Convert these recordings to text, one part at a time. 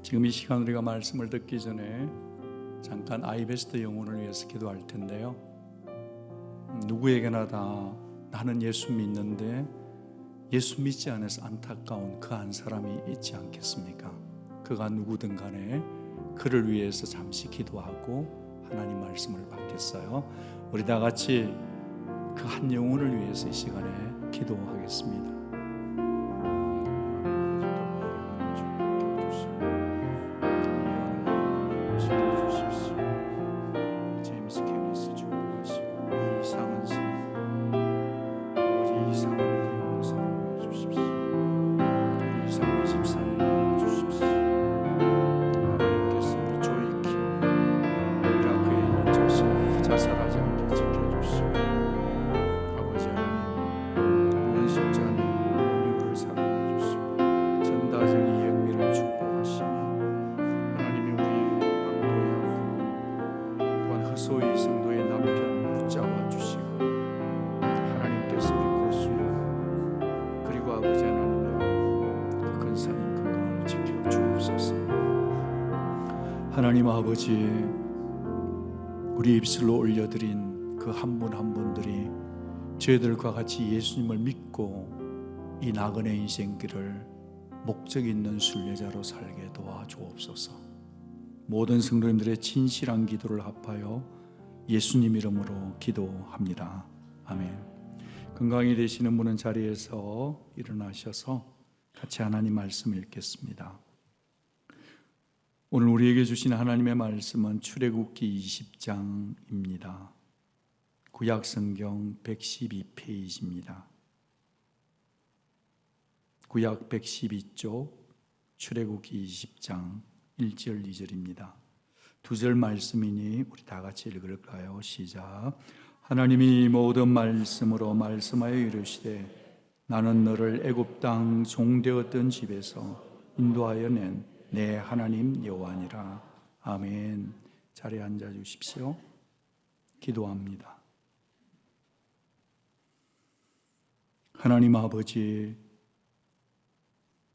지금 이 시간 우리가 말씀을 듣기 전에 잠깐 아이베스트 영혼을 위해서 기도할 텐데요. 누구에게나 다 나는 예수 믿는데 예수 믿지 않아서 안타까운 그 한 사람이 있지 않겠습니까? 그가 누구든 간에 그를 위해서 잠시 기도하고 하나님 말씀을 받겠어요. 우리 다 같이 그 한 영혼을 위해서 이 시간에 기도하겠습니다. 소위 성도의 남편 붙잡아 주시고 하나님께서 우리 고수 그리고 아버지 하나님여 그 근사님 건강을 지켜 주옵소서. 하나님 아버지, 우리 입술로 올려드린 그 한 분 한 분들이 저희들과 같이 예수님을 믿고 이 나그네 인생길을 목적 있는 순례자로 살게 도와주옵소서. 모든 성도님들의 진실한 기도를 합하여 예수님 이름으로 기도합니다. 아멘. 건강이 되시는 분은 자리에서 일어나셔서 같이 하나님 말씀 읽겠습니다. 오늘 우리에게 주신 하나님의 말씀은 출애굽기 20장입니다. 구약성경 112페이지입니다. 구약 112쪽 출애굽기 20장 1절 2절입니다. 두 절 말씀이니 우리 다 같이 읽을까요? 시작. 하나님이 모든 말씀으로 말씀하여 이르시되 나는 너를 애굽 땅 종되었던 집에서 인도하여 낸 내 하나님 여호와니라. 아멘. 자리에 앉아 주십시오. 기도합니다. 하나님 아버지,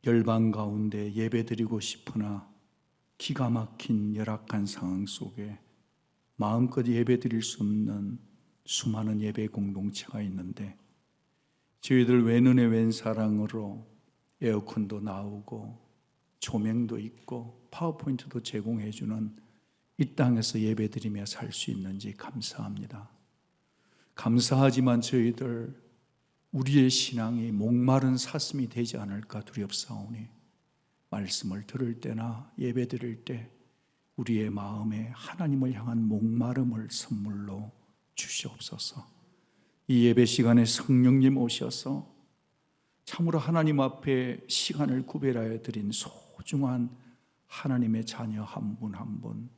열방 가운데 예배드리고 싶으나 기가 막힌 열악한 상황 속에 마음껏 예배드릴 수 없는 수많은 예배 공동체가 있는데 저희들 왼은혜 왼 사랑으로 에어컨도 나오고 조명도 있고 파워포인트도 제공해주는 이 땅에서 예배드리며 살 수 있는지 감사합니다. 감사하지만 저희들 우리의 신앙이 목마른 사슴이 되지 않을까 두렵사오니 말씀을 들을 때나 예배 드릴 때 우리의 마음에 하나님을 향한 목마름을 선물로 주시옵소서. 이 예배 시간에 성령님 오셔서 참으로 하나님 앞에 시간을 구별하여 드린 소중한 하나님의 자녀 한 분 한 분,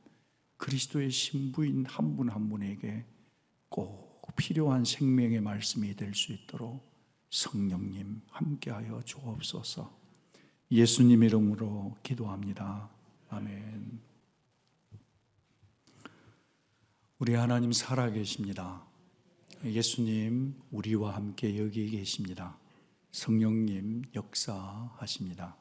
그리스도의 신부인 한 분 한 분에게 꼭 필요한 생명의 말씀이 될 수 있도록 성령님 함께하여 주옵소서. 예수님 이름으로 기도합니다. 아멘. 우리 하나님 살아계십니다. 예수님 우리와 함께 여기 계십니다. 성령님 역사하십니다.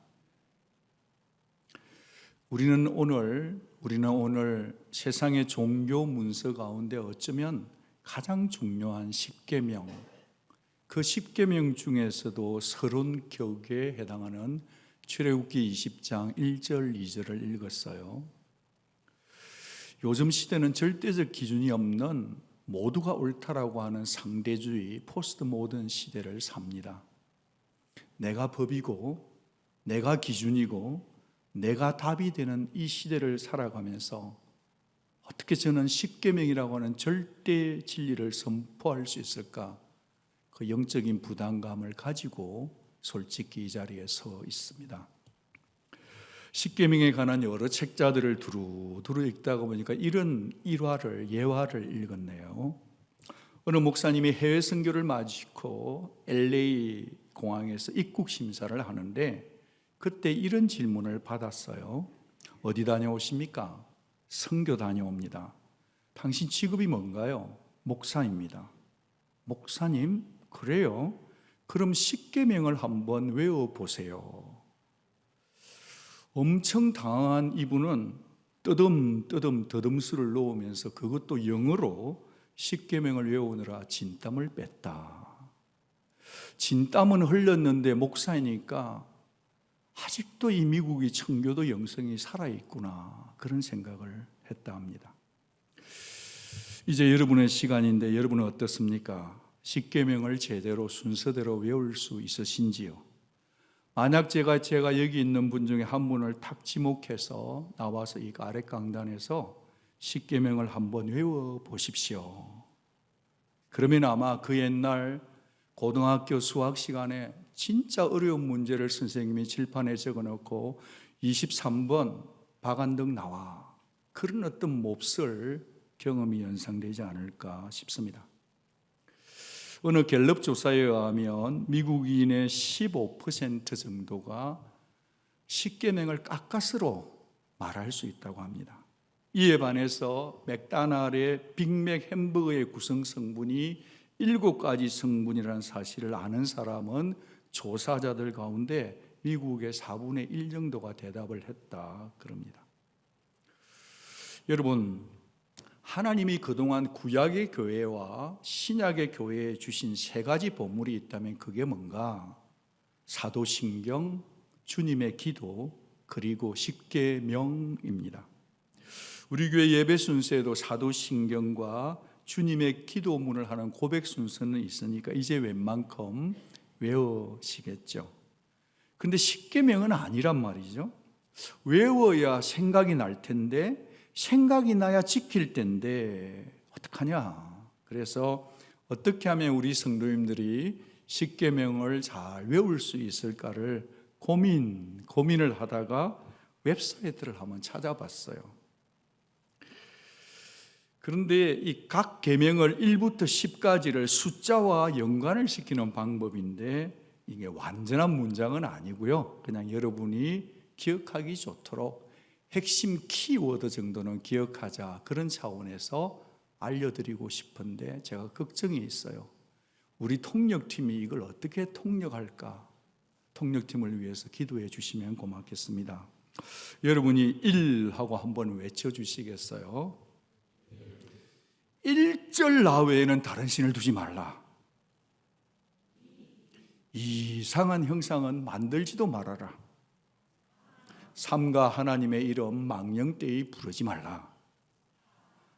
우리는 오늘 세상의 종교 문서 가운데 어쩌면 가장 중요한 십계명, 그 십계명 중에서도 서론 격에 해당하는 출애굽기 20장 1절 2절을 읽었어요. 요즘 시대는 절대적 기준이 없는 모두가 옳다라고 하는 상대주의 포스트 모던 시대를 삽니다. 내가 법이고 내가 기준이고 내가 답이 되는 이 시대를 살아가면서 어떻게 저는 십계명이라고 하는 절대 진리를 선포할 수 있을까? 그 영적인 부담감을 가지고 솔직히 이 자리에 서 있습니다. 십계명에 관한 여러 책자들을 두루두루 읽다가 보니까 이런 예화를 읽었네요. 어느 목사님이 해외 선교를 마치고 LA 공항에서 입국 심사를 하는데 그때 이런 질문을 받았어요. 어디 다녀오십니까? 선교 다녀옵니다. 당신 직업이 뭔가요? 목사입니다. 목사님? 그래요? 그럼 십계명을 한번 외워보세요. 엄청 당황한 이분은 뜨듬뜨듬 더듬수를 놓으면서 그것도 영어로 십계명을 외우느라 진땀을 뺐다. 진땀은 흘렸는데 목사이니까 아직도 이 미국이 청교도 영성이 살아있구나, 그런 생각을 했다 합니다. 이제 여러분의 시간인데 여러분은 어떻습니까? 십계명을 제대로 순서대로 외울 수 있으신지요? 만약 제가 여기 있는 분 중에 한 분을 탁 지목해서 나와서 이 아래 강단에서 십계명을 한번 외워 보십시오. 그러면 아마 그 옛날 고등학교 수학 시간에 진짜 어려운 문제를 선생님이 칠판에 적어놓고 23번 박한덕 나와, 그런 어떤 몹쓸 경험이 연상되지 않을까 싶습니다. 어느 갤럽 조사에 의하면 미국인의 15% 정도가 십계명을 가까스로 말할 수 있다고 합니다. 이에 반해서 맥도날드의 빅맥 햄버거의 구성 성분이 7가지 성분이라는 사실을 아는 사람은 조사자들 가운데 미국의 4분의 1 정도가 대답을 했다 그럽니다. 여러분, 하나님이 그동안 구약의 교회와 신약의 교회에 주신 3가지 보물이 있다면 그게 뭔가? 사도신경, 주님의 기도, 그리고 십계명입니다. 우리 교회 예배 순서에도 사도신경과 주님의 기도문을 하는 고백 순서는 있으니까 이제 웬만큼 외우시겠죠. 근데 십계명은 아니란 말이죠. 외워야 생각이 날 텐데, 생각이 나야 지킬 텐데 어떡하냐. 그래서 어떻게 하면 우리 성도님들이 십계명을 잘 외울 수 있을까를 고민을 하다가 웹사이트를 한번 찾아봤어요. 그런데 이 각 계명을 1부터 10까지를 숫자와 연관을 시키는 방법인데 이게 완전한 문장은 아니고요. 그냥 여러분이 기억하기 좋도록 핵심 키워드 정도는 기억하자, 그런 차원에서 알려드리고 싶은데 제가 걱정이 있어요. 우리 통역팀이 이걸 어떻게 통역할까? 통역팀을 위해서 기도해 주시면 고맙겠습니다. 여러분이 1하고 한번 외쳐주시겠어요? 1절 나 외에는 다른 신을 두지 말라. 이상한 형상은 만들지도 말아라. 삼가 하나님의 이름 망령되이 부르지 말라.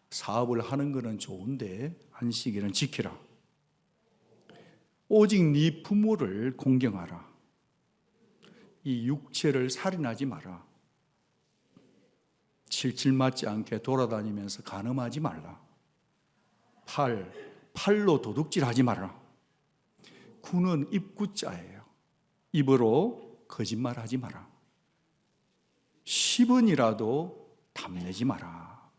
사업을 하는 것은 좋은데 안식일은 지키라. 오직 네 부모를 공경하라. 이 육체를 살인하지 마라. 칠칠 맞지 않게 돌아다니면서 간음하지 말라. 팔로 도둑질하지 말라. 구는 입구자예요. 입으로 거짓말하지 마라. 10원이라도 탐내지 마라.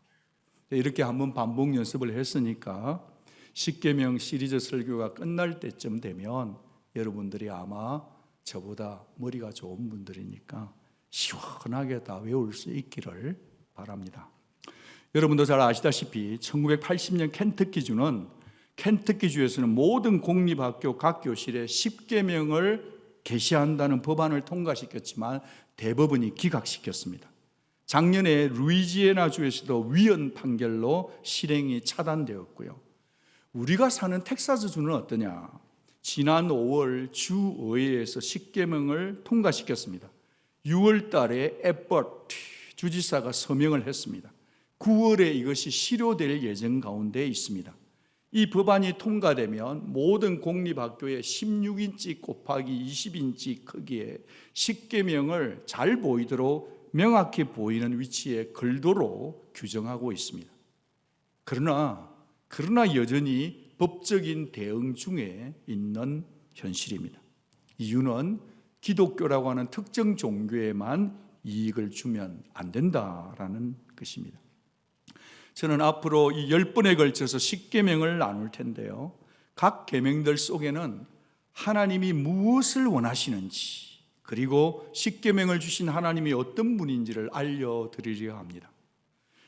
이렇게 한번 반복 연습을 했으니까 십계명 시리즈 설교가 끝날 때쯤 되면 여러분들이 아마 저보다 머리가 좋은 분들이니까 시원하게 다 외울 수 있기를 바랍니다. 여러분도 잘 아시다시피 1980년 켄터키주에서는 모든 공립학교 각 교실에 십계명을 게시한다는 법안을 통과시켰지만 대법원이 기각시켰습니다. 작년에 루이지애나주에서도 위헌 판결로 실행이 차단되었고요. 우리가 사는 텍사스주는 어떠냐? 지난 5월 주의회에서 십계명을 통과시켰습니다. 6월 달에 에버트 주지사가 서명을 했습니다. 9월에 이것이 실효될 예정 가운데 있습니다. 이 법안이 통과되면 모든 공립학교에 16인치 곱하기 20인치 크기의 십계명을 잘 보이도록 명확히 보이는 위치에 걸도록 규정하고 있습니다. 그러나 여전히 법적인 대응 중에 있는 현실입니다. 이유는 기독교라고 하는 특정 종교에만 이익을 주면 안 된다라는 것입니다. 저는 앞으로 이 10번에 걸쳐서 십계명을 나눌 텐데요, 각 계명들 속에는 하나님이 무엇을 원하시는지, 그리고 십계명을 주신 하나님이 어떤 분인지를 알려드리려 합니다.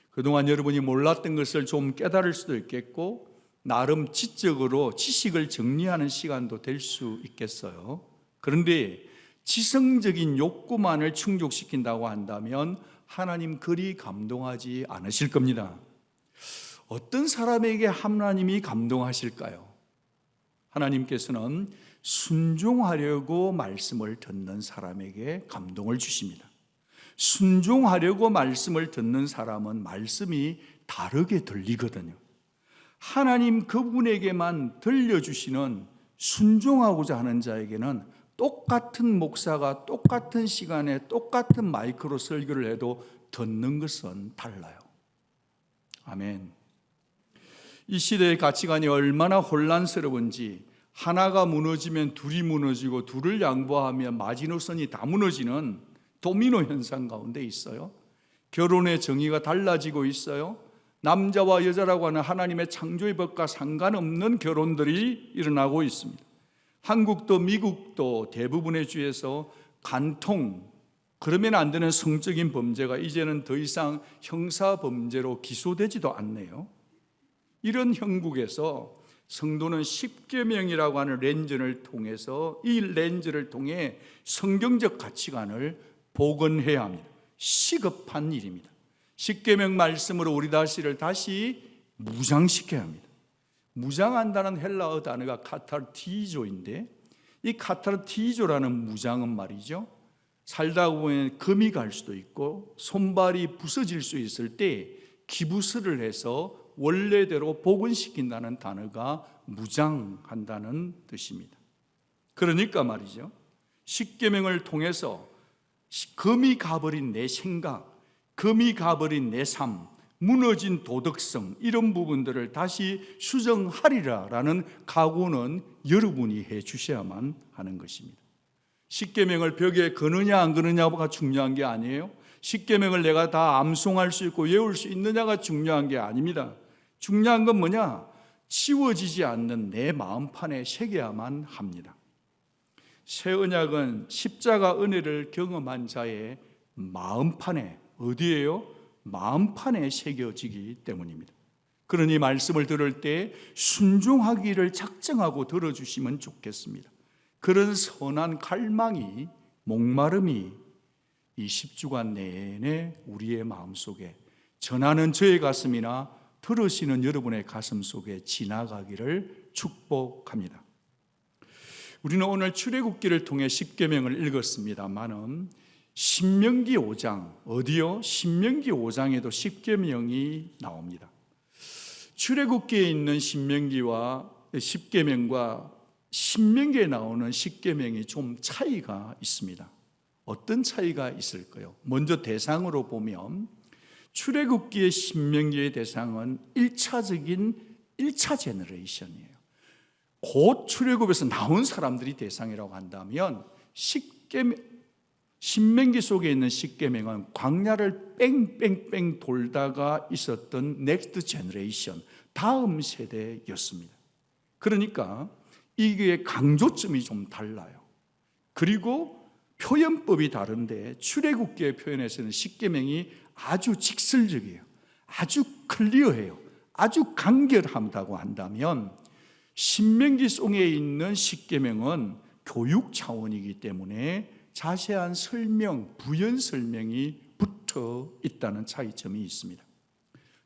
그동안 여러분이 몰랐던 것을 좀 깨달을 수도 있겠고 나름 지적으로 지식을 정리하는 시간도 될 수 있겠어요. 그런데 지성적인 욕구만을 충족시킨다고 한다면 하나님 그리 감동하지 않으실 겁니다. 어떤 사람에게 하나님이 감동하실까요? 하나님께서는 순종하려고 말씀을 듣는 사람에게 감동을 주십니다. 순종하려고 말씀을 듣는 사람은 말씀이 다르게 들리거든요. 하나님 그분에게만 들려주시는 순종하고자 하는 자에게는 똑같은 목사가 똑같은 시간에 똑같은 마이크로 설교를 해도 듣는 것은 달라요. 아멘. 이 시대의 가치관이 얼마나 혼란스러운지, 하나가 무너지면 둘이 무너지고 둘을 양보하면 마지노선이 다 무너지는 도미노 현상 가운데 있어요. 결혼의 정의가 달라지고 있어요. 남자와 여자라고 하는 하나님의 창조의 법과 상관없는 결혼들이 일어나고 있습니다. 한국도 미국도 대부분의 주에서 간통, 그러면 안 되는 성적인 범죄가 이제는 더 이상 형사범죄로 기소되지도 않네요. 이런 형국에서 성도는 십계명이라고 하는 렌즈를 통해서, 이 렌즈를 통해 성경적 가치관을 복원해야 합니다. 시급한 일입니다. 십계명 말씀으로 우리 자신을 다시 무장시켜야 합니다. 무장한다는 헬라어 단어가 카타르티조인데, 이 카타르티조라는 무장은 말이죠, 살다 보면 금이 갈 수도 있고 손발이 부서질 수 있을 때 기부스를 해서 원래대로 복원시킨다는 단어가 무장한다는 뜻입니다. 그러니까 말이죠, 십계명을 통해서 금이 가버린 내 생각, 금이 가버린 내 삶, 무너진 도덕성, 이런 부분들을 다시 수정하리라라는 각오는 여러분이 해 주셔야만 하는 것입니다. 십계명을 벽에 거느냐 안 거느냐가 중요한 게 아니에요. 십계명을 내가 다 암송할 수 있고 외울 수 있느냐가 중요한 게 아닙니다. 중요한 건 뭐냐? 지워지지 않는 내 마음판에 새겨야만 합니다. 새 언약은 십자가 은혜를 경험한 자의 마음판에, 어디에요? 마음판에 새겨지기 때문입니다. 그러니 말씀을 들을 때 순종하기를 작정하고 들어주시면 좋겠습니다. 그런 선한 갈망이, 목마름이 이 10주간 내내 우리의 마음속에, 전하는 저의 가슴이나 들으시는 여러분의 가슴 속에 지나가기를 축복합니다. 우리는 오늘 출애굽기를 통해 십계명을 읽었습니다만은 신명기 5장, 어디요? 신명기 5장에도 십계명이 나옵니다. 출애굽기에 있는 신명기와 십계명과 신명기에 나오는 십계명이 좀 차이가 있습니다. 어떤 차이가 있을까요? 먼저 대상으로 보면 출애굽기의 신명기의 대상은 1차 제너레이션이에요. 곧 출애굽에서 나온 사람들이 대상이라고 한다면 신명기 속에 있는 십계명은 광야를 뺑뺑뺑 돌다가 있었던 넥스트 제너레이션, 다음 세대였습니다. 그러니까 이게 강조점이 좀 달라요. 그리고 표현법이 다른데 출애굽기의 표현에서는 십계명이 아주 직설적이에요. 아주 클리어해요. 아주 간결하다고 한다면 신명기 속에 있는 십계명은 교육 차원이기 때문에 자세한 설명, 부연 설명이 붙어 있다는 차이점이 있습니다.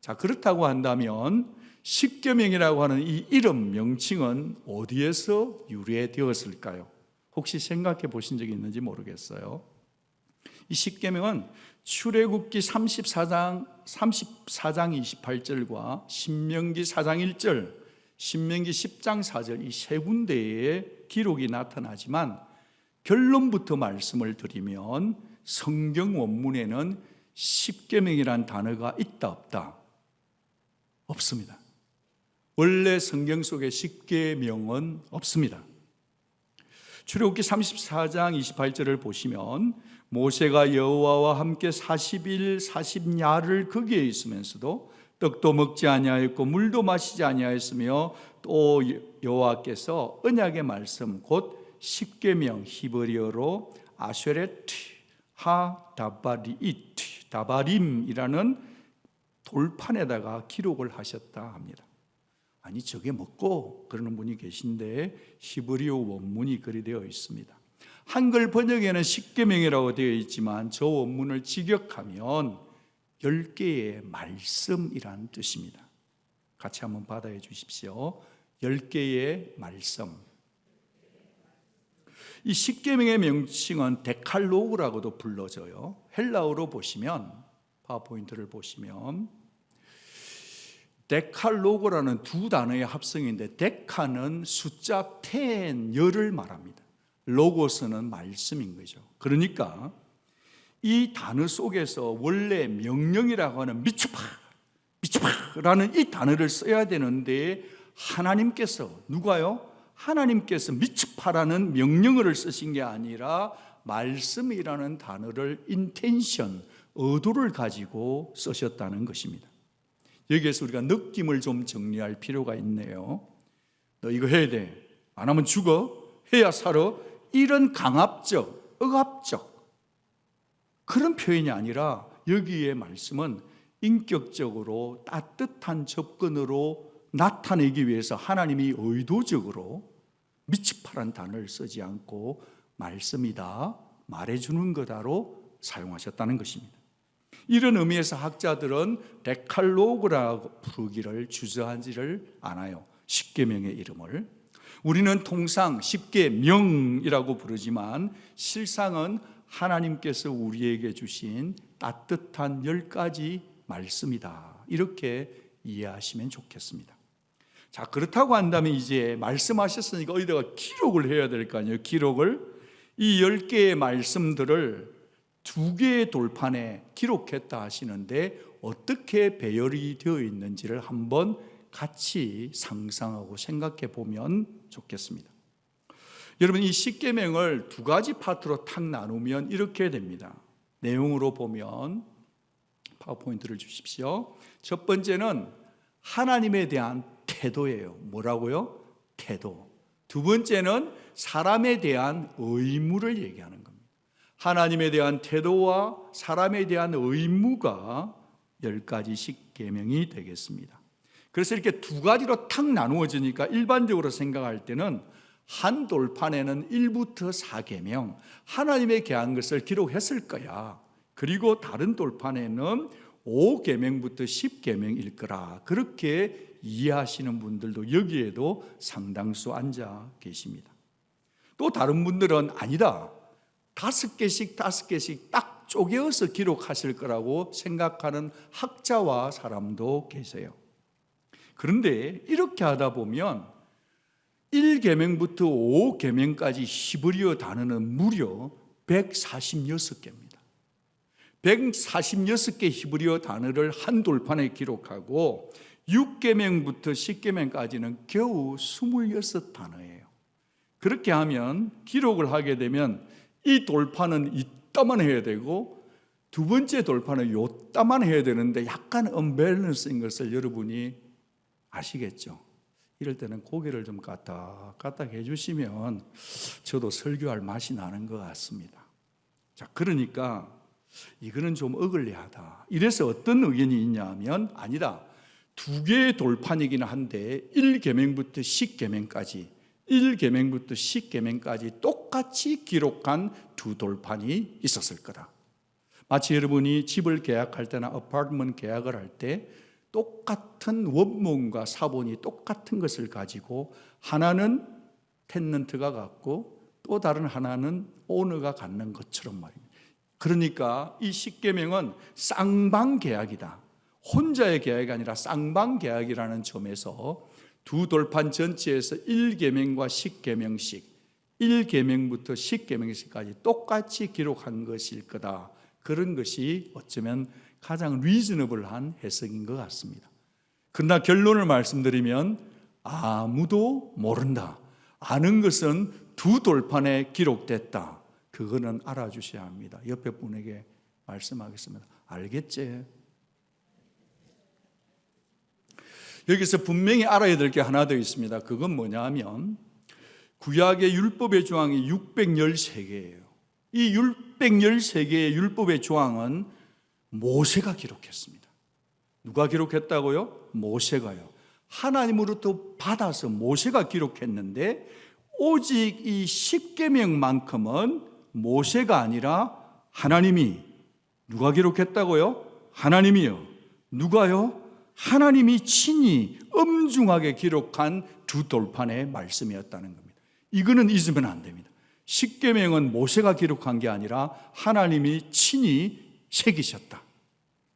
자, 그렇다고 한다면 십계명이라고 하는 이 이름 명칭은 어디에서 유래되었을까요? 혹시 생각해 보신 적이 있는지 모르겠어요. 이 십계명은 출애굽기 34장 28절과 신명기 4장 1절, 신명기 10장 4절 이 세 군데에 기록이 나타나지만 결론부터 말씀을 드리면 성경 원문에는 십계명이란 단어가 있다 없다? 없습니다. 원래 성경 속에 십계명은 없습니다. 출애굽기 34장 28절을 보시면 모세가 여호와와 함께 40일 40야를 거기에 있으면서도 떡도 먹지 아니하였고 물도 마시지 아니하였으며 또 여호와께서 언약의 말씀 곧 십계명 히브리어로 아쉐레트 하다바리이트 다바림이라는 돌판에다가 기록을 하셨다 합니다. 아니 저게 뭐고 그러는 분이 계신데 히브리어 원문이 그리 되어 있습니다. 한글 번역에는 십계명이라고 되어 있지만 저 원문을 직역하면 10개의 말씀이란 뜻입니다. 같이 한번 받아해 주십시오. 10개의 말씀. 이 십계명의 명칭은 데칼로그라고도 불러져요. 헬라어로 보시면, 파워포인트를 보시면 데칼로그라는 두 단어의 합성인데, 데카는 숫자 10, 열을 말합니다. 로고스는 말씀인 거죠. 그러니까 이 단어 속에서 원래 명령이라고 하는 미츠바라는 이 단어를 써야 되는데, 하나님께서, 누가요? 하나님께서 미츠바라는 명령어를 쓰신 게 아니라 말씀이라는 단어를 인텐션, 의도를 가지고 쓰셨다는 것입니다. 여기에서 우리가 느낌을 좀 정리할 필요가 있네요. 너 이거 해야 돼, 안 하면 죽어, 해야 살아, 이런 강압적, 억압적 그런 표현이 아니라, 여기에 말씀은 인격적으로 따뜻한 접근으로 나타내기 위해서 하나님이 의도적으로 미츠파란 단어를 쓰지 않고 말씀이다, 말해주는 거다로 사용하셨다는 것입니다. 이런 의미에서 학자들은 데칼로그라고 부르기를 주저하지를 않아요. 십계명의 이름을. 우리는 통상 십계명이라고 부르지만 실상은 하나님께서 우리에게 주신 따뜻한 10가지 말씀이다, 이렇게 이해하시면 좋겠습니다. 자, 그렇다고 한다면 이제 말씀하셨으니까 어디다가 기록을 해야 될 거 아니에요. 기록을, 이 10개의 말씀들을 2개의 돌판에 기록했다 하시는데, 어떻게 배열이 되어 있는지를 한번 같이 상상하고 생각해 보면 좋겠습니다. 여러분, 이 십계명을 2가지 파트로 탁 나누면 이렇게 됩니다. 내용으로 보면 파워포인트를 주십시오. 첫 번째는 하나님에 대한 태도예요. 뭐라고요? 태도. 두 번째는 사람에 대한 의무를 얘기하는 겁니다. 하나님에 대한 태도와 사람에 대한 의무가 10가지 십계명이 되겠습니다. 그래서 이렇게 2가지로 탁 나누어지니까 일반적으로 생각할 때는 한 돌판에는 1부터 4계명, 하나님의 계한 것을 기록했을 거야. 그리고 다른 돌판에는 5계명부터 10계명일 거라, 그렇게 이해하시는 분들도 여기에도 상당수 앉아 계십니다. 또 다른 분들은 아니다, 5개씩 딱 쪼개어서 기록하실 거라고 생각하는 학자와 사람도 계세요. 그런데 이렇게 하다 보면 1계명부터 5계명까지 히브리어 단어는 무려 146개입니다. 146개 히브리어 단어를 한 돌판에 기록하고 6계명부터 10계명까지는 겨우 26단어예요. 그렇게 하면, 기록을 하게 되면 이 돌판은 이따만 해야 되고 두 번째 돌판은 요따만 해야 되는데, 약간 언밸런스인 것을 여러분이 아시겠죠? 이럴 때는 고개를 좀 까딱 해주시면 저도 설교할 맛이 나는 것 같습니다. 자, 그러니까 이거는 좀 어글리하다. 이래서 어떤 의견이 있냐면, 아니다, 2개의 돌판이긴 한데 1계명부터 10계명까지, 1계명부터 10계명까지 똑같이 기록한 2 돌판이 있었을 거다. 마치 여러분이 집을 계약할 때나 아파트먼트 계약을 할 때 똑같은 원문과 사본이 똑같은 것을 가지고, 하나는 텐넌트가 갖고 또 다른 하나는 오너가 갖는 것처럼 말입니다. 그러니까 이 십계명은 쌍방 계약이다. 혼자의 계약이 아니라 쌍방 계약이라는 점에서 2 돌판 전체에서 1계명과 10계명씩, 1계명부터 10계명씩까지 똑같이 기록한 것일 거다. 그런 것이 어쩌면 가장 리즈너블한 해석인 것 같습니다. 그러나 결론을 말씀드리면 아무도 모른다. 아는 것은 2 돌판에 기록됐다. 그거는 알아주셔야 합니다. 옆에 분에게 말씀하겠습니다. 알겠지? 여기서 분명히 알아야 될 게 하나 더 있습니다. 그건 뭐냐 하면, 구약의 율법의 조항이 613개예요. 이 613개의 율법의 조항은 모세가 기록했습니다. 누가 기록했다고요? 모세가요. 하나님으로부터 받아서 모세가 기록했는데, 오직 이 십계명만큼은 모세가 아니라 하나님이, 누가 기록했다고요? 하나님이요. 누가요? 하나님이 친히 엄중하게 기록한 두 돌판의 말씀이었다는 겁니다. 이거는 잊으면 안 됩니다. 십계명은 모세가 기록한 게 아니라 하나님이 친히 새기셨다.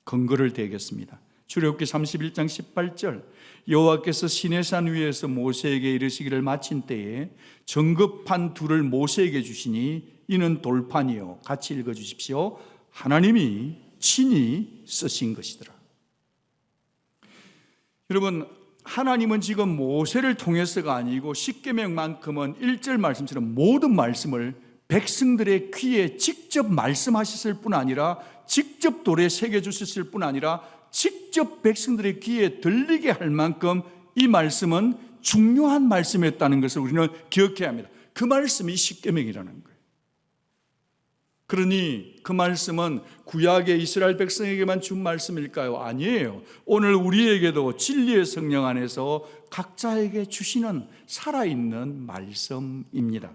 근거를 대겠습니다. 출애굽기 31장 18절, 여호와께서 시내산 위에서 모세에게 이르시기를 마친 때에 정급판 둘을 모세에게 주시니 이는 돌판이요. 같이 읽어주십시오. 하나님이 친히 쓰신 것이더라. 여러분, 하나님은 지금 모세를 통해서가 아니고 십계명만큼은 1절 말씀처럼 모든 말씀을 백성들의 귀에 직접 말씀하셨을 뿐 아니라 직접 돌에 새겨주셨을 뿐 아니라 직접 백성들의 귀에 들리게 할 만큼 이 말씀은 중요한 말씀이었다는 것을 우리는 기억해야 합니다. 그 말씀이 십계명이라는 거예요. 그러니 그 말씀은 구약의 이스라엘 백성에게만 준 말씀일까요? 아니에요. 오늘 우리에게도 진리의 성령 안에서 각자에게 주시는 살아있는 말씀입니다.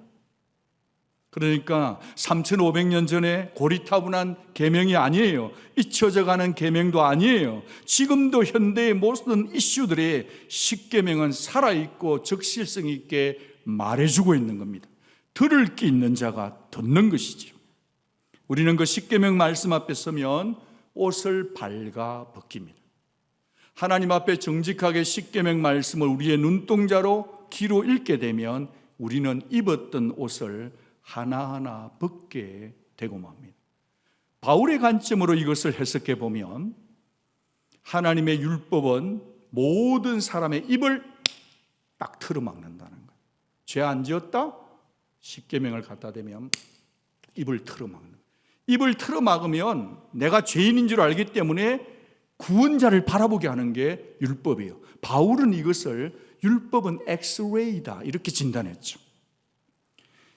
그러니까 3500년 전에 고리타분한 계명이 아니에요. 잊혀져가는 계명도 아니에요. 지금도 현대의 모든 이슈들의 십계명은 살아있고 적실성 있게 말해주고 있는 겁니다. 들을 게 있는 자가 듣는 것이죠. 우리는 그 십계명 말씀 앞에 서면 옷을 발가 벗깁니다. 하나님 앞에 정직하게 십계명 말씀을 우리의 눈동자로 귀로 읽게 되면 우리는 입었던 옷을 하나하나 벗게 되고 맙니다. 바울의 관점으로 이것을 해석해 보면 하나님의 율법은 모든 사람의 입을 딱 틀어막는다는 거예요. 죄 안 지었다? 십계명을 갖다 대면 입을 틀어막는 거예요. 입을 틀어막으면 내가 죄인인 줄 알기 때문에 구원자를 바라보게 하는 게 율법이에요. 바울은 이것을 율법은 엑스레이다 이렇게 진단했죠.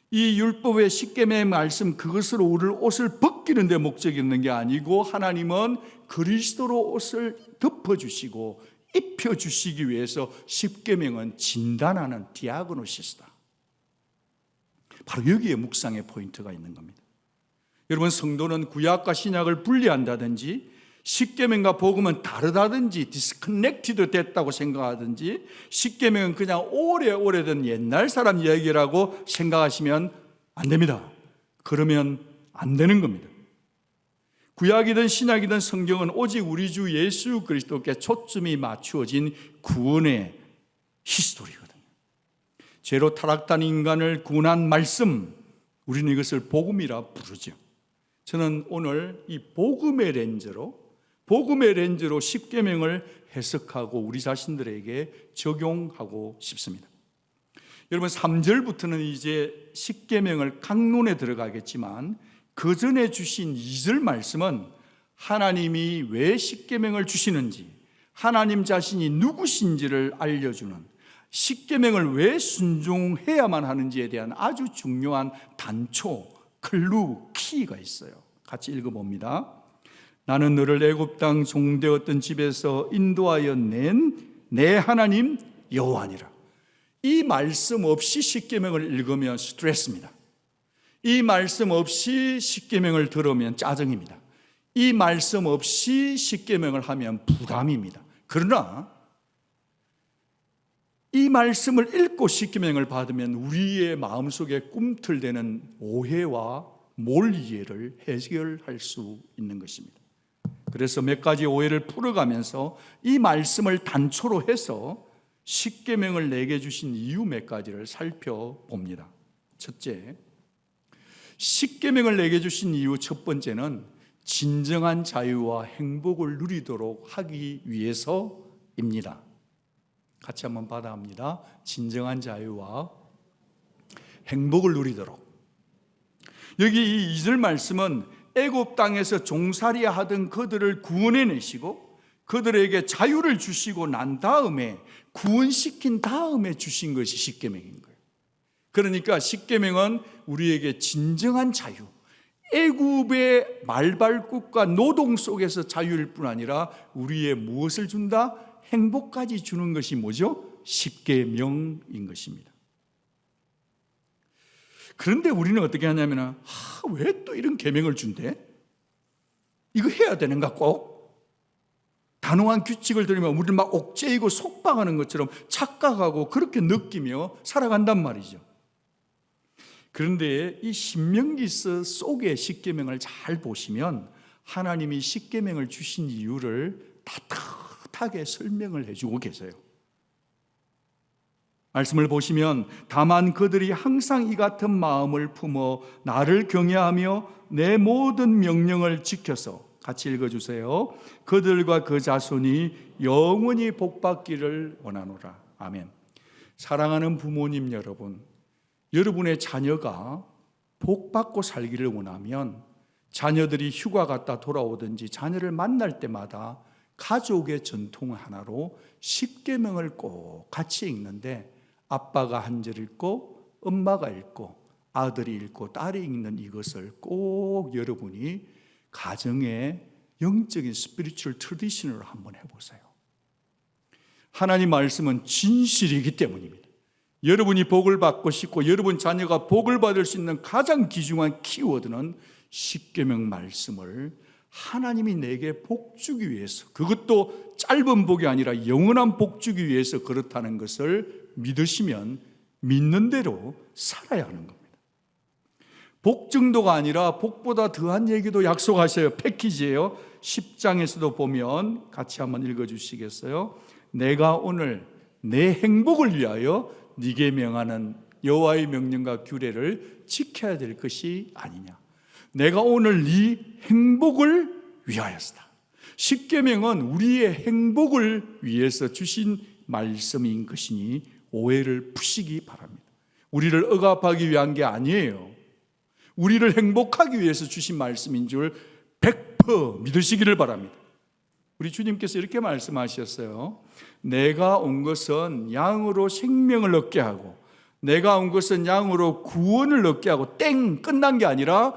이 율법의 십계명의 말씀, 그것으로 우리를 옷을 벗기는 데 목적이 있는 게 아니고 하나님은 그리스도로 옷을 덮어주시고 입혀주시기 위해서 십계명은 진단하는 디아그노시스다. 바로 여기에 묵상의 포인트가 있는 겁니다. 여러분, 성도는 구약과 신약을 분리한다든지 십계명과 복음은 다르다든지 디스커넥티드 됐다고 생각하든지 십계명은 그냥 오래된 옛날 사람 이야기라고 생각하시면 안 됩니다. 그러면 안 되는 겁니다. 구약이든 신약이든 성경은 오직 우리 주 예수 그리스도께 초점이 맞추어진 구원의 히스토리거든요. 죄로 타락한 인간을 구원한 말씀, 우리는 이것을 복음이라 부르죠. 저는 오늘 이 복음의 렌즈로 십계명을 해석하고 우리 자신들에게 적용하고 싶습니다. 여러분, 3절부터는 이제 십계명을 강론에 들어가겠지만 그 전에 주신 2절 말씀은 하나님이 왜 십계명을 주시는지, 하나님 자신이 누구신지를 알려주는, 십계명을 왜 순종해야만 하는지에 대한 아주 중요한 단초, 클루, 키가 있어요. 같이 읽어봅니다. 나는 너를 애굽 땅 종되었던 집에서 인도하여 낸 내 하나님 여호와니라. 이 말씀 없이 십계명을 읽으면 스트레스입니다. 이 말씀 없이 십계명을 들으면 짜증입니다. 이 말씀 없이 십계명을 하면 부담입니다. 그러나 이 말씀을 읽고 십계명을 받으면 우리의 마음속에 꿈틀대는 오해와 몰이해를 해결할 수 있는 것입니다. 그래서 몇 가지 오해를 풀어가면서 이 말씀을 단초로 해서 십계명을 내게 주신 이유 몇 가지를 살펴봅니다. 첫째, 십계명을 내게 주신 이유 첫 번째는 진정한 자유와 행복을 누리도록 하기 위해서입니다. 같이 한번 받아합니다. 진정한 자유와 행복을 누리도록. 여기 이 2절 말씀은 애굽 땅에서 종살이 하던 그들을 구원해내시고 그들에게 자유를 주시고 난 다음에, 구원시킨 다음에 주신 것이 십계명인 거예요. 그러니까 십계명은 우리에게 진정한 자유, 애굽의 말발굽과 노동 속에서 자유일 뿐 아니라 우리의 무엇을 준다? 행복까지 주는 것이 뭐죠? 십계명인 것입니다. 그런데 우리는 어떻게 하냐면 왜 또 이런 계명을 준대? 이거 해야 되는가 꼭? 단호한 규칙을 들으면 우리를 막 옥죄이고 속박하는 것처럼 착각하고 그렇게 느끼며 살아간단 말이죠. 그런데 이 신명기서 속의 십계명을 잘 보시면 하나님이 십계명을 주신 이유를 따뜻하게 설명을 해주고 계세요. 말씀을 보시면 다만 그들이 항상 이 같은 마음을 품어 나를 경외하며 내 모든 명령을 지켜서, 같이 읽어주세요. 그들과 그 자손이 영원히 복받기를 원하노라. 아멘. 사랑하는 부모님 여러분, 여러분의 자녀가 복받고 살기를 원하면 자녀들이 휴가 갔다 돌아오든지 자녀를 만날 때마다 가족의 전통 하나로 십계명을 꼭 같이 읽는데, 아빠가 한 절 읽고 엄마가 읽고 아들이 읽고 딸이 읽는 이것을 꼭 여러분이 가정의 영적인 스피리추얼 트래디션으로 한번 해보세요. 하나님 말씀은 진실이기 때문입니다. 여러분이 복을 받고 싶고 여러분 자녀가 복을 받을 수 있는 가장 귀중한 키워드는 십계명 말씀을 하나님이 내게 복 주기 위해서, 그것도 짧은 복이 아니라 영원한 복 주기 위해서 그렇다는 것을 믿으시면 믿는 대로 살아야 하는 겁니다. 복 정도가 아니라 복보다 더한 얘기도 약속하셔요. 패키지예요. 10장에서도 보면 같이 한번 읽어주시겠어요? 내가 오늘 내 행복을 위하여 네게 명하는 여호와의 명령과 규례를 지켜야 될 것이 아니냐. 내가 오늘 네 행복을 위하여서다. 십계명은 우리의 행복을 위해서 주신 말씀인 것이니 오해를 푸시기 바랍니다. 우리를 억압하기 위한 게 아니에요. 우리를 행복하기 위해서 주신 말씀인 줄 100% 믿으시기를 바랍니다. 우리 주님께서 이렇게 말씀하셨어요. 내가 온 것은 양으로 생명을 얻게 하고 내가 온 것은 양으로 구원을 얻게 하고 땡 끝난 게 아니라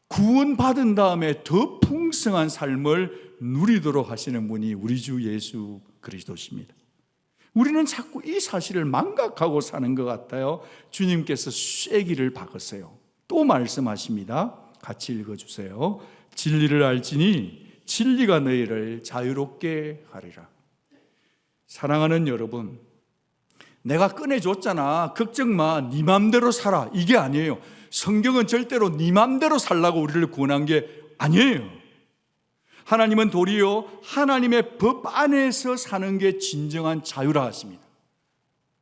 구원받은 다음에 더 풍성한 삶을 누리도록 하시는 분이 우리 주 예수 그리스도십니다. 우리는 자꾸 이 사실을 망각하고 사는 것 같아요. 주님께서 쐐기를 박으세요. 또 말씀하십니다. 같이 읽어주세요. 진리를 알지니 진리가 너희를 자유롭게 하리라. 사랑하는 여러분, 내가 꺼내줬잖아, 걱정 마, 네 맘대로 살아, 이게 아니에요. 성경은 절대로 네 맘대로 살라고 우리를 구원한 게 아니에요. 하나님은 도리어 하나님의 법 안에서 사는 게 진정한 자유라 하십니다.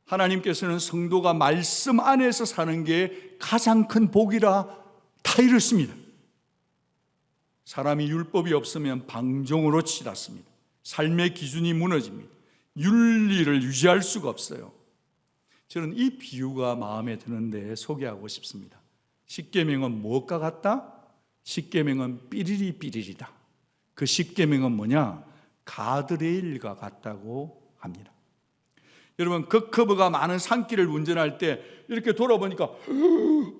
하나님께서는 성도가 말씀 안에서 사는 게 가장 큰 복이라 다 이렇습니다. 사람이 율법이 없으면 방종으로 치닫습니다. 삶의 기준이 무너집니다. 윤리를 유지할 수가 없어요. 저는 이 비유가 마음에 드는데 소개하고 싶습니다. 십계명은 무엇과 같다? 십계명은 삐리리삐리리다. 그 십계명은 뭐냐? 가드레일과 같다고 합니다. 여러분, 그 커브가 많은 산길을 운전할 때 이렇게 돌아보니까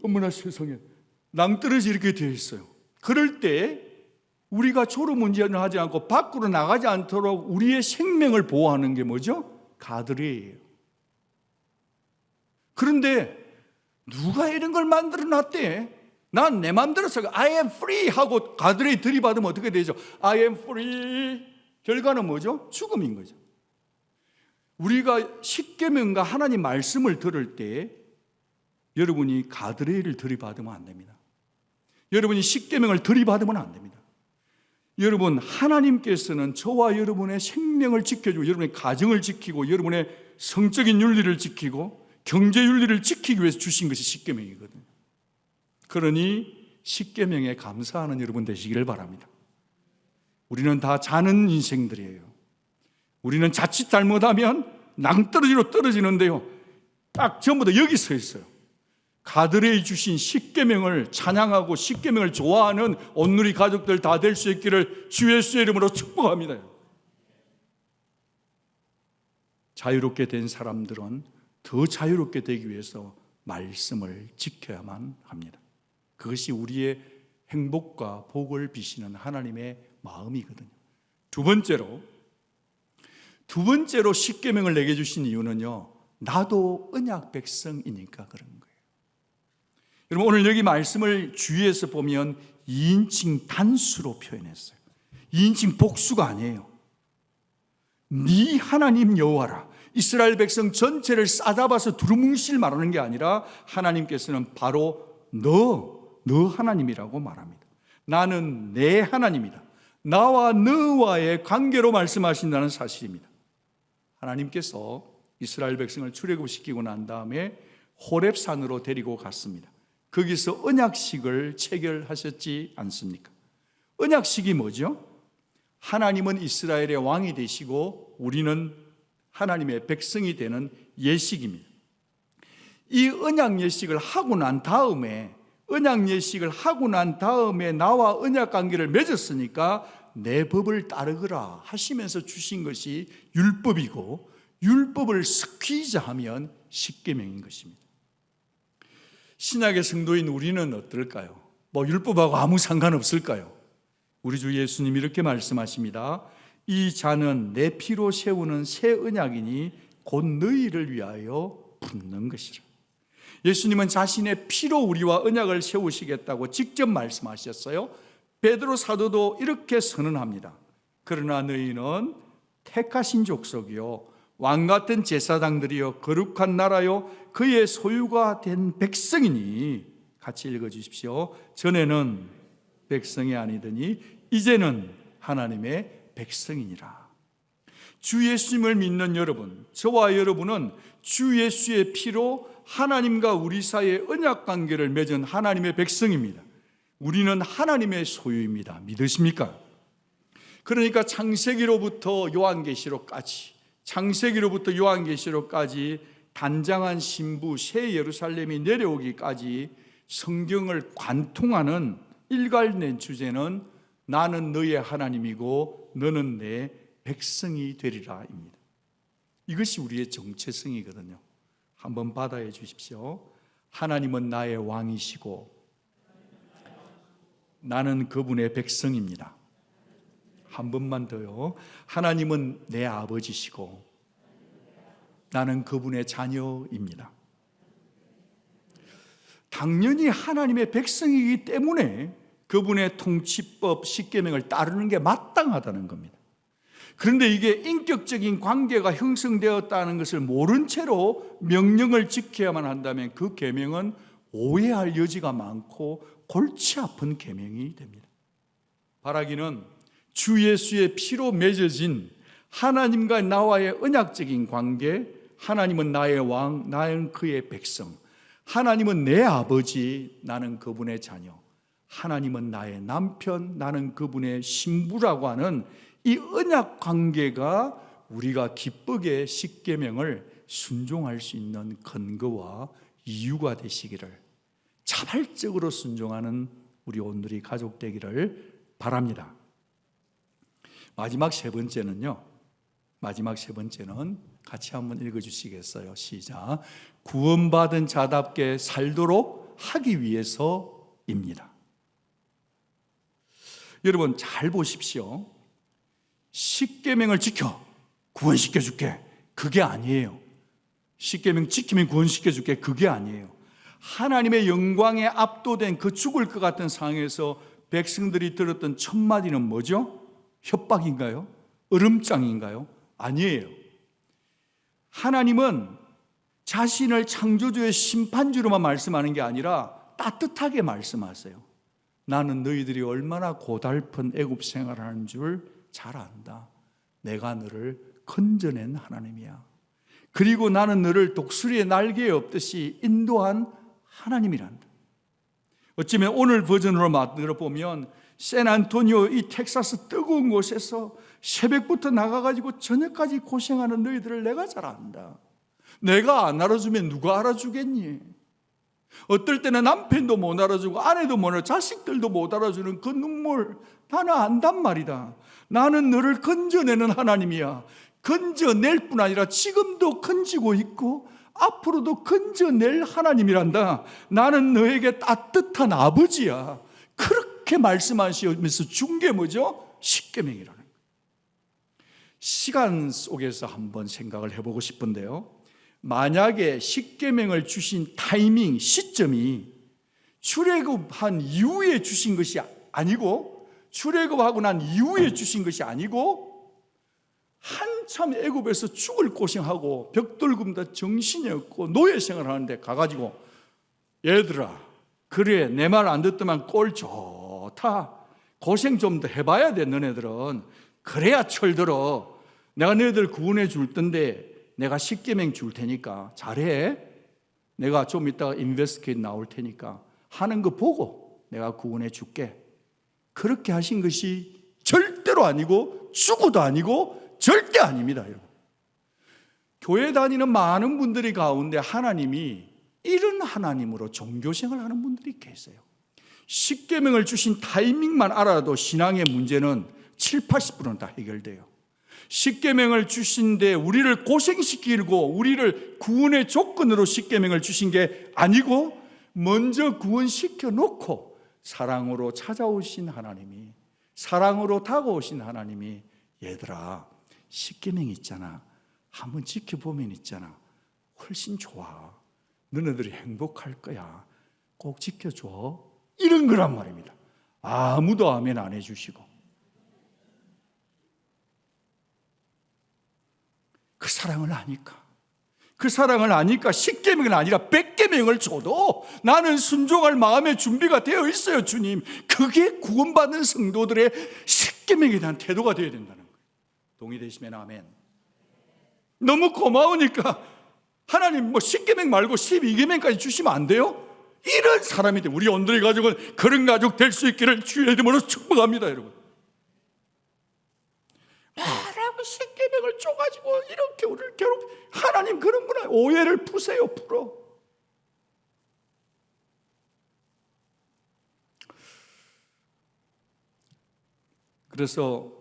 어머나 세상에, 낭떠러지 이렇게 되어 있어요. 그럴 때 우리가 졸음운전을 하지 않고 밖으로 나가지 않도록 우리의 생명을 보호하는 게 뭐죠? 가드레일이에요. 그런데 누가 이런 걸 만들어 놨대? 난 내 마음대로 살고 I am free 하고 가드레일 들이받으면 어떻게 되죠? I am free. 결과는 뭐죠? 죽음인 거죠. 우리가 십계명과 하나님 말씀을 들을 때 여러분이 가드레일을 들이받으면 안 됩니다. 여러분이 십계명을 들이받으면 안 됩니다. 여러분, 하나님께서는 저와 여러분의 생명을 지켜주고 여러분의 가정을 지키고 여러분의 성적인 윤리를 지키고 경제 윤리를 지키기 위해서 주신 것이 십계명이거든요. 그러니 십계명에 감사하는 여러분 되시기를 바랍니다. 우리는 다 자는 인생들이에요. 우리는 자칫 잘못하면 낭떠러지로 떨어지는데요, 딱 전부 다 여기 서 있어요. 가드레일 주신 십계명을 찬양하고 십계명을 좋아하는 온누리 가족들 다 될 수 있기를 주 예수의 이름으로 축복합니다. 자유롭게 된 사람들은 더 자유롭게 되기 위해서 말씀을 지켜야만 합니다. 그것이 우리의 행복과 복을 비시는 하나님의 마음이거든요. 두 번째로 십계명을 내게 주신 이유는요, 나도 언약 백성이니까 그런 거예요. 여러분, 오늘 여기 말씀을 주위에서 보면 2인칭 단수로 표현했어요. 2인칭 복수가 아니에요. 네 하나님 여호와라. 이스라엘 백성 전체를 싸잡아서 두루뭉실 말하는 게 아니라 하나님께서는 바로 너 하나님이라고 말합니다. 나는 내 하나님이다. 나와 너와의 관계로 말씀하신다는 사실입니다. 하나님께서 이스라엘 백성을 출애굽시키고 난 다음에 호렙산으로 데리고 갔습니다. 거기서 언약식을 체결하셨지 않습니까? 언약식이 뭐죠? 하나님은 이스라엘의 왕이 되시고 우리는 하나님의 백성이 되는 예식입니다. 이 언약 예식을 하고 난 다음에 나와 언약 관계를 맺었으니까 내 법을 따르거라 하시면서 주신 것이 율법이고, 율법을 스퀴즈 하면 십계명인 것입니다. 신약의 성도인 우리는 어떨까요? 율법하고 아무 상관없을까요? 우리 주 예수님이 이렇게 말씀하십니다. 이 잔은 내 피로 세우는 새 언약이니 곧 너희를 위하여 붓는 것이라. 예수님은 자신의 피로 우리와 언약을 세우시겠다고 직접 말씀하셨어요. 베드로 사도도 이렇게 선언합니다. 그러나 너희는 택하신 족속이요 왕같은 제사장들이요 거룩한 나라요 그의 소유가 된 백성이니, 같이 읽어주십시오. 전에는 백성이 아니더니 이제는 하나님의 백성이니라. 주 예수님을 믿는 여러분, 저와 여러분은 주 예수의 피로 하나님과 우리 사이의 언약 관계를 맺은 하나님의 백성입니다. 우리는 하나님의 소유입니다. 믿으십니까? 그러니까 창세기로부터 요한계시록까지 단장한 신부 새 예루살렘이 내려오기까지 성경을 관통하는 일관된 주제는 나는 너의 하나님이고 너는 내 백성이 되리라입니다. 이것이 우리의 정체성이거든요. 한번 받아해 주십시오. 하나님은 나의 왕이시고 나는 그분의 백성입니다. 한 번만 더요. 하나님은 내 아버지시고 나는 그분의 자녀입니다. 당연히 하나님의 백성이기 때문에 그분의 통치법, 십계명을 따르는 게 마땅하다는 겁니다. 그런데 이게 인격적인 관계가 형성되었다는 것을 모른 채로 명령을 지켜야만 한다면 그 계명은 오해할 여지가 많고 골치 아픈 계명이 됩니다. 바라기는 주 예수의 피로 맺어진 하나님과 나와의 언약적인 관계, 하나님은 나의 왕, 나는 그의 백성, 하나님은 내 아버지, 나는 그분의 자녀, 하나님은 나의 남편, 나는 그분의 신부라고 하는 이 언약 관계가 우리가 기쁘게 십계명을 순종할 수 있는 근거와 이유가 되시기를, 자발적으로 순종하는 우리 온누리 가족 되기를 바랍니다. 마지막 세 번째는 같이 한번 읽어주시겠어요? 시작. 구원받은 자답게 살도록 하기 위해서입니다. 여러분 잘 보십시오. 십계명을 지켜 구원시켜 줄게, 그게 아니에요. 십계명 지키면 구원시켜 줄게, 그게 아니에요. 하나님의 영광에 압도된 그 죽을 것 같은 상황에서 백성들이 들었던 첫 마디는 뭐죠? 협박인가요? 으름장인가요? 아니에요. 하나님은 자신을 창조주의 심판주로만 말씀하는 게 아니라 따뜻하게 말씀하세요. 나는 너희들이 얼마나 고달픈 애굽 생활을 하는 줄 잘 안다. 내가 너를 건져낸 하나님이야. 그리고 나는 너를 독수리의 날개에 업듯이 인도한 하나님이란다. 어쩌면 오늘 버전으로 만들어 보면 샌안토니오, 이 텍사스 뜨거운 곳에서 새벽부터 나가가지고 저녁까지 고생하는 너희들을 내가 잘 안다. 내가 안 알아주면 누가 알아주겠니? 어떨 때는 남편도 못 알아주고 아내도 못 알아주고 자식들도 못 알아주는 그 눈물 나는 안단 말이다. 나는 너를 건져내는 하나님이야. 건져낼 뿐 아니라 지금도 건지고 있고 앞으로도 건져낼 하나님이란다. 나는 너에게 따뜻한 아버지야. 그렇게 말씀하시면서 준 게 뭐죠? 십계명이라는 거예요. 시간 속에서 한번 생각을 해보고 싶은데요, 만약에 십계명을 주신 타이밍, 시점이 출애굽한 이후에 주신 것이 아니고, 출애굽하고 난 이후에 주신 것이 아니고, 한참 애굽에서 죽을 고생하고 벽돌 굽다 정신이 없고 노예 생활하는데 가가지고, 얘들아, 그래 내 말 안 듣더만 꼴 좋다, 고생 좀 더 해봐야 돼. 너네들은 그래야 철들어. 내가 너희들 구원해 줄 텐데 내가 십계명 줄 테니까 잘해. 내가 좀 이따가 인베스티게이트 나올 테니까 하는 거 보고 내가 구원해 줄게. 그렇게 하신 것이 절대로 아니고 죽어도 아니고 절대 아닙니다. 여러분, 교회 다니는 많은 분들이 가운데 하나님이 이런 하나님으로 종교생활을 하는 분들이 계세요. 십계명을 주신 타이밍만 알아도 신앙의 문제는 70-80%는 다 해결돼요. 십계명을 주신데 우리를 고생시키고 우리를 구원의 조건으로 십계명을 주신 게 아니고 먼저 구원시켜 놓고 사랑으로 찾아오신 하나님이, 사랑으로 다가오신 하나님이, 얘들아 십계명 있잖아, 한번 지켜보면 있잖아, 훨씬 좋아, 너네들이 행복할 거야, 꼭 지켜줘, 이런 거란 말입니다. 아무도 아멘 안 해주시고, 그 사랑을 아니까, 그 사랑을 아니까 십계명은 아니라 100계명을 줘도 나는 순종할 마음의 준비가 되어 있어요. 주님, 그게 구원받은 성도들의 십계명에 대한 태도가 되어야 된다는 거예요. 동의되시면 아멘. 너무 고마우니까 하나님 뭐 십계명 말고 12계명까지 주시면 안 돼요? 이런 사람이 돼. 우리 온누리 가족은 그런 가족 될 수 있기를 주의 이름으로 축복합니다. 여러분, 말하고 십계명을 줘가지고 이렇게 우리를 하나님 그런구나. 오해를 푸세요. 풀어. 그래서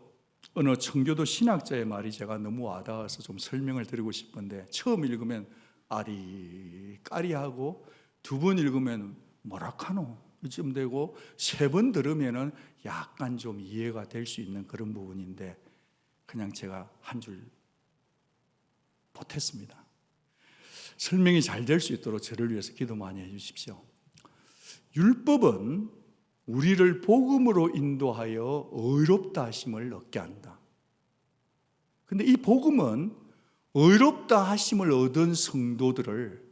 어느 청교도 신학자의 말이 제가 너무 와닿아서 좀 설명을 드리고 싶은데, 처음 읽으면 아리까리하고 두 번 읽으면 뭐라카노 이쯤 되고 세 번 들으면 약간 좀 이해가 될 수 있는 그런 부분인데, 그냥 제가 한 줄 보탰습니다. 설명이 잘 될 수 있도록 저를 위해서 기도 많이 해주십시오. 율법은 우리를 복음으로 인도하여 의롭다 하심을 얻게 한다. 근데 이 복음은 의롭다 하심을 얻은 성도들을,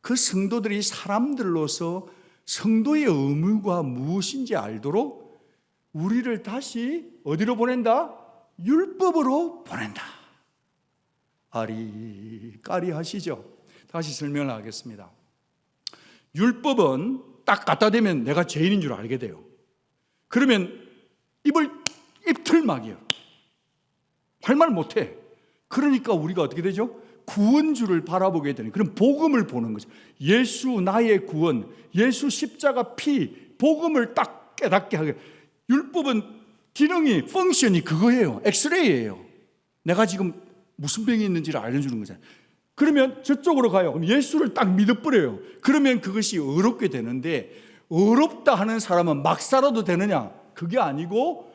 그 성도들이 사람들로서 성도의 의무가 무엇인지 알도록 우리를 다시 어디로 보낸다? 율법으로 보낸다. 아리까리 하시죠? 다시 설명을 하겠습니다. 율법은 딱 갖다 대면 내가 죄인인 줄 알게 돼요. 그러면 입틀막이에요. 할 말 못해. 그러니까 우리가 어떻게 되죠? 구원주를 바라보게 되는, 그런 복음을 보는 거죠. 예수 나의 구원, 예수 십자가 피, 복음을 딱 깨닫게 하게. 율법은 기능이, 펑션이 그거예요. 엑스레이예요. 내가 지금 무슨 병이 있는지를 알려주는 거잖아요. 그러면 저쪽으로 가요. 그럼 예수를 딱 믿어버려요. 그러면 그것이 의롭게 되는데, 의롭다 하는 사람은 막 살아도 되느냐? 그게 아니고,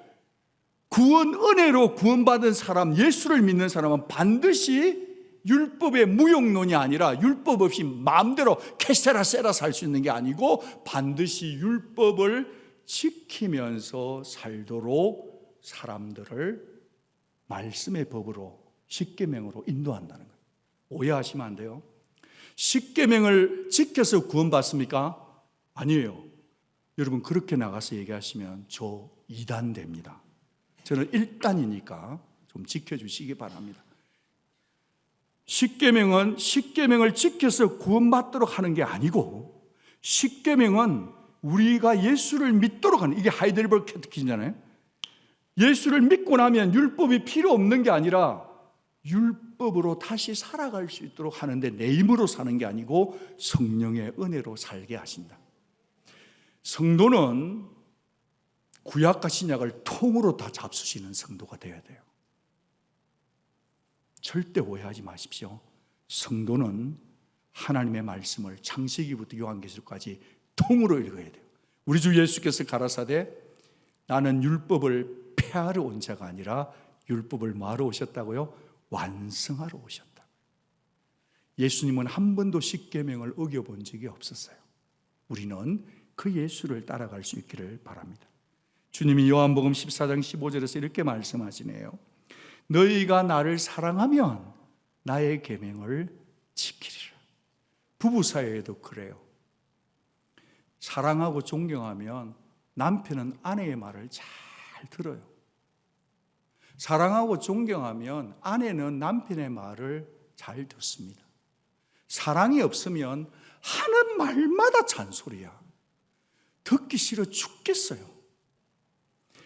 구원 은혜로 구원받은 사람, 예수를 믿는 사람은 반드시 율법의 무용론이 아니라 율법 없이 마음대로 캐세라 세라 살 수 있는 게 아니고, 반드시 율법을 지키면서 살도록 사람들을 말씀의 법으로, 십계명으로 인도한다는 거예요. 오해하시면 안 돼요. 십계명을 지켜서 구원받습니까? 아니에요. 여러분, 그렇게 나가서 얘기하시면 저 2단 됩니다. 저는 1단이니까 좀 지켜주시기 바랍니다. 십계명은 십계명을 지켜서 구원받도록 하는 게 아니고, 십계명은 우리가 예수를 믿도록 하는, 이게 하이델베르그 캐테키즘이잖아요. 예수를 믿고 나면 율법이 필요 없는 게 아니라 율법으로 다시 살아갈 수 있도록 하는데, 내 힘으로 사는 게 아니고 성령의 은혜로 살게 하신다. 성도는 구약과 신약을 통으로 다 잡수시는 성도가 되어야 돼요. 절대 오해하지 마십시오. 성도는 하나님의 말씀을 창세기부터 요한계시록까지 통으로 읽어야 돼요. 우리 주 예수께서 가라사대, 나는 율법을 폐하러 온 자가 아니라 율법을 뭐하러 오셨다고요? 완성하러 오셨다. 예수님은 한 번도 십계명을 어겨본 적이 없었어요. 우리는 그 예수를 따라갈 수 있기를 바랍니다. 주님이 요한복음 14장 15절에서 이렇게 말씀하시네요. 너희가 나를 사랑하면 나의 계명을 지키리라. 부부 사이에도 그래요. 사랑하고 존경하면 남편은 아내의 말을 잘 들어요. 사랑하고 존경하면 아내는 남편의 말을 잘 듣습니다. 사랑이 없으면 하는 말마다 잔소리야. 듣기 싫어 죽겠어요.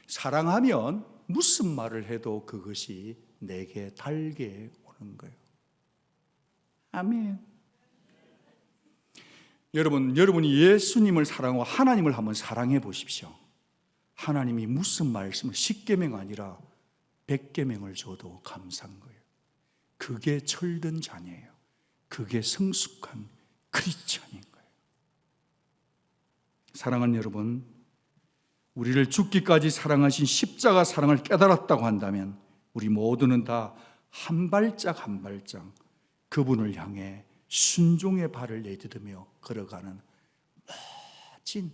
사랑하면 무슨 말을 해도 그것이 내게 달게 오는 거예요. 아멘. 여러분이 예수님을 사랑하고 하나님을 한번 사랑해 보십시오. 하나님이 무슨 말씀을 10계명 아니라 100계명을 줘도 감사한 거예요. 그게 철든 자녀예요. 그게 성숙한 크리스찬인 거예요. 사랑하는 여러분, 우리를 죽기까지 사랑하신 십자가 사랑을 깨달았다고 한다면 우리 모두는 다 한 발짝 한 발짝 그분을 향해 순종의 발을 내디디며 걸어가는 멋진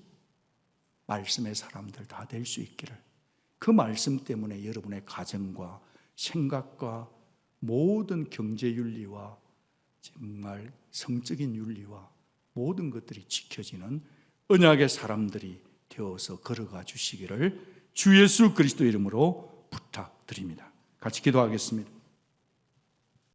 말씀의 사람들 다 될 수 있기를, 그 말씀 때문에 여러분의 가정과 생각과 모든 경제윤리와 정말 성적인 윤리와 모든 것들이 지켜지는 언약의 사람들이 되어서 걸어가 주시기를 주 예수 그리스도 이름으로 부탁드립니다. 같이 기도하겠습니다.